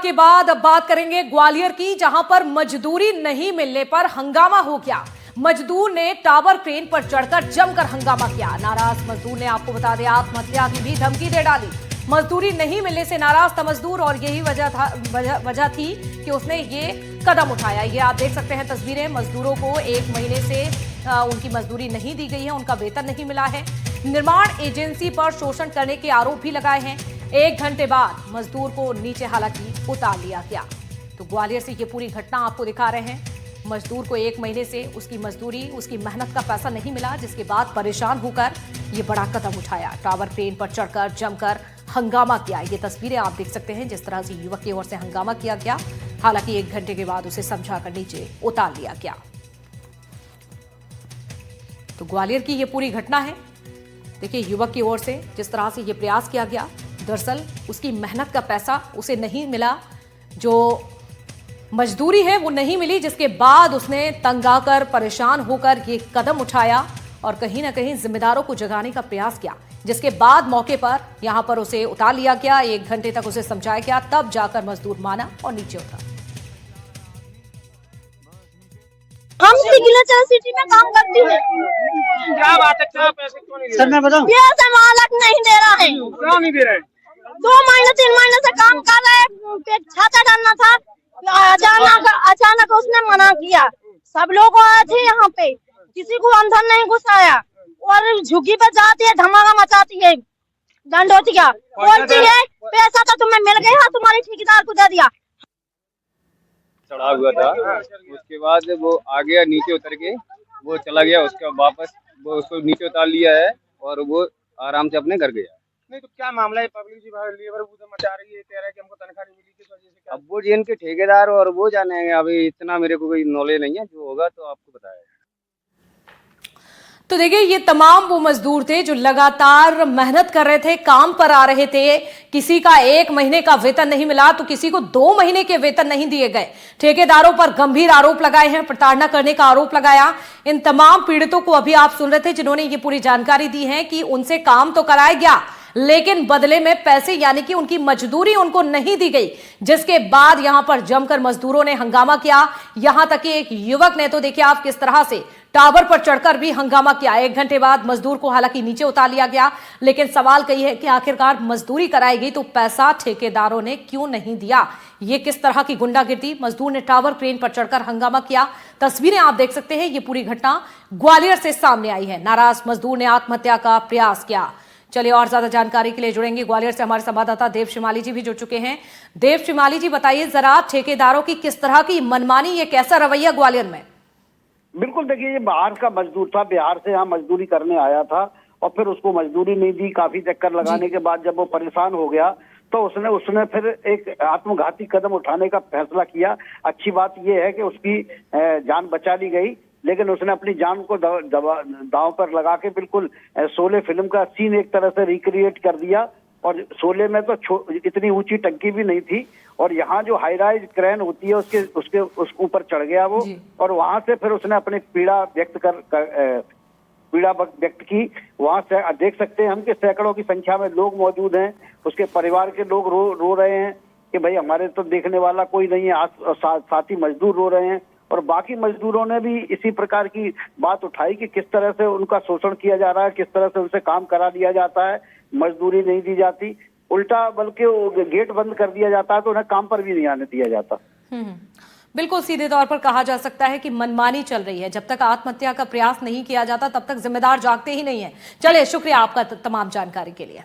के बाद अब बात करेंगे ग्वालियर की, जहां पर मजदूरी नहीं मिलने पर हंगामा हो गया। मजदूर ने टावर क्रेन पर चढ़कर जमकर हंगामा किया। नाराज मजदूर ने, आपको बता दें, आत्महत्या की भी धमकी दे डाली। मजदूरी नहीं मिलने से नाराज था मजदूर और यही वजह थी कि उसने ये कदम उठाया। ये आप देख सकते हैं तस्वीरें। मजदूरों को 1 महीने से उनकी मजदूरी नहीं दी गई है, उनका वेतन नहीं मिला है। निर्माण एजेंसी पर शोषण करने के आरोप भी लगाए हैं। 1 घंटे बाद मजदूर को नीचे हालांकि उतार लिया गया। तो ग्वालियर से ये पूरी घटना आपको दिखा रहे हैं। मजदूर को 1 महीने से उसकी मजदूरी, उसकी मेहनत का पैसा नहीं मिला, जिसके बाद परेशान होकर ये बड़ा कदम उठाया। टावर क्रेन पर चढ़कर जमकर हंगामा किया। ये तस्वीरें आप देख सकते हैं जिस तरह से युवक की ओर से हंगामा किया गया। हालांकि 1 घंटे के बाद उसे समझाकर नीचे उतार लिया गया। तो ग्वालियर की ये पूरी घटना है। देखिए, युवक की ओर से जिस तरह से ये प्रयास किया गया, दरअसल उसकी मेहनत का पैसा उसे नहीं मिला, जो मजदूरी है वो नहीं मिली, जिसके बाद उसने तंग आकर परेशान होकर ये कदम उठाया और कहीं ना कहीं जिम्मेदारों को जगाने का प्रयास किया, जिसके बाद मौके पर यहां पर उसे उतार लिया गया। 1 घंटे तक उसे समझाया गया, तब जाकर मजदूर माना और नीचे उतरा। हम सिग्नेचर सिटी में काम करती है। क्या बात है, क्या पैसे क्यों नहीं दे रहे? सर मैं बताऊं, ये ऐसा मालक नहीं दे रहा है। क्यों नहीं दे रहे? 2 महीने 3 महीने से काम कर रहे हैं। छाता डालना था, अचानक उसने मना किया। सब लोग आए थे यहाँ पे, किसी को अंदर नहीं घुसाया और झुग्गी पे जाती है, धमाका मचाती है, दंडोतिया बोलती है पैसा तो तुम्हें मिल गया, तुम्हारे ठेकेदार को दे दिया। चढ़ा हुआ था, उसके बाद वो आ गया, नीचे उतर के वो चला गया। उसके बाद वापस वो उसको नीचे उतार लिया है और वो आराम से अपने घर गया। नहीं तो क्या मामला है? पब्लिक जी लेबर मचा रही है, कह रहा है कि हमको तनख्वाह नहीं मिली, किस वजह से? अब वो जिनके ठेकेदार और वो जाने, अभी इतना मेरे को कोई नॉलेज नहीं है। जो होगा तो आपको बताया। तो देखिए, ये तमाम वो मजदूर थे जो लगातार मेहनत कर रहे थे, काम पर आ रहे थे। किसी का 1 महीने का वेतन नहीं मिला तो किसी को 2 महीने के वेतन नहीं दिए गए। ठेकेदारों पर गंभीर आरोप लगाए हैं, प्रताड़ना करने का आरोप लगाया। इन तमाम पीड़ितों को अभी आप सुन रहे थे, जिन्होंने ये पूरी जानकारी दी है कि उनसे काम तो कराया गया, लेकिन बदले में पैसे यानी कि उनकी मजदूरी उनको नहीं दी गई, जिसके बाद यहां पर जमकर मजदूरों ने हंगामा किया। यहां तक कि एक युवक ने, तो देखिए आप किस तरह से टावर पर चढ़कर भी हंगामा किया। 1 घंटे बाद मजदूर को हालांकि नीचे उतार लिया गया, लेकिन सवाल कही है कि आखिरकार मजदूरी कराई गई तो पैसा ठेकेदारों ने क्यों नहीं दिया? ये किस तरह की गुंडागिर्दी? मजदूर ने टावर क्रेन पर चढ़कर हंगामा किया। तस्वीरें आप देख सकते हैं। ये पूरी घटना ग्वालियर से सामने आई है। नाराज मजदूर ने आत्महत्या का प्रयास किया। चलिए, और ज्यादा जानकारी के लिए जुड़ेंगे ग्वालियर से हमारे संवाददाता देव शिमाली जी भी जुड़ चुके हैं। देव शिमाली जी, बताइए जरा, ठेकेदारों की किस तरह की मनमानी, ये कैसा रवैया ग्वालियर में? बिल्कुल, देखिए, ये बाहर का मजदूर था, बिहार से यहाँ मजदूरी करने आया था और फिर उसको मजदूरी नहीं दी। काफी चक्कर लगाने के बाद जब वो परेशान हो गया तो उसने फिर एक आत्मघाती कदम उठाने का फैसला किया। अच्छी बात यह है कि उसकी जान बचा ली गई, लेकिन उसने अपनी जान को दांव पर लगा के बिल्कुल शोले फिल्म का सीन एक तरह से रिक्रिएट कर दिया। और शोले में तो इतनी ऊंची टंकी भी नहीं थी और यहाँ जो हाई राइज क्रेन होती है उसके ऊपर चढ़ गया वो, और वहां से फिर उसने अपनी पीड़ा व्यक्त की। वहां से देख सकते हैं हम कि सैकड़ों की संख्या में लोग मौजूद हैं। उसके परिवार के लोग रो रहे हैं कि भाई हमारे तो देखने वाला कोई नहीं है। साथी मजदूर रो रहे हैं और बाकी मजदूरों ने भी इसी प्रकार की बात उठाई कि किस तरह से उनका शोषण किया जा रहा है, किस तरह से उनसे काम करा दिया जाता है, मजदूरी नहीं दी जाती, उल्टा बल्कि गेट बंद कर दिया जाता है तो उन्हें काम पर भी नहीं आने दिया जाता। बिल्कुल, सीधे तौर पर कहा जा सकता है कि मनमानी चल रही है। जब तक आत्महत्या का प्रयास नहीं किया जाता तब तक जिम्मेदार जागते ही नहीं है। चलिए, शुक्रिया आपका तमाम जानकारी के लिए।